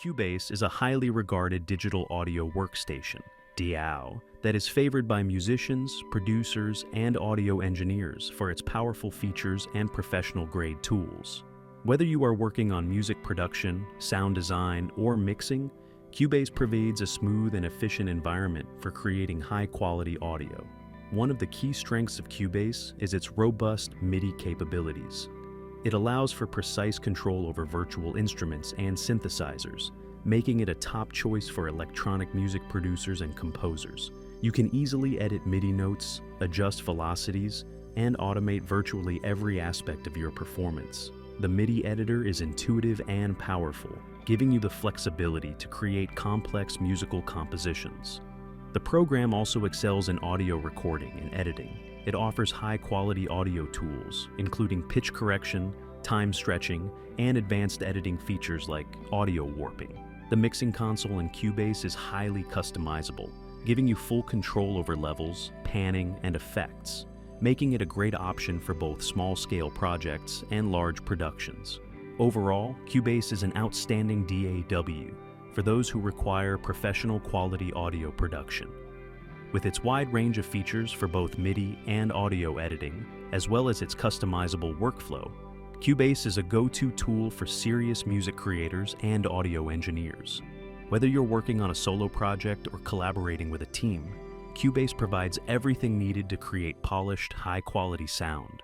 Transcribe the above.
Cubase is a highly regarded digital audio workstation, DAW, that is favored by musicians, producers, and audio engineers for its powerful features and professional-grade tools. Whether you are working on music production, sound design, or mixing, Cubase provides a smooth and efficient environment for creating high-quality audio. One of the key strengths of Cubase is its robust MIDI capabilities. It allows for precise control over virtual instruments and synthesizers, making it a top choice for electronic music producers and composers. You can easily edit MIDI notes, adjust velocities, and automate virtually every aspect of your performance. The MIDI editor is intuitive and powerful, giving you the flexibility to create complex musical compositions. The program also excels in audio recording and editing. It offers high-quality audio tools, including pitch correction, time stretching, and advanced editing features like audio warping. The mixing console in Cubase is highly customizable, giving you full control over levels, panning, and effects, making it a great option for both small-scale projects and large productions. Overall, Cubase is an outstanding DAW for those who require professional-quality audio production. With its wide range of features for both MIDI and audio editing, as well as its customizable workflow, Cubase is a go-to tool for serious music creators and audio engineers. Whether you're working on a solo project or collaborating with a team, Cubase provides everything needed to create polished, high-quality sound.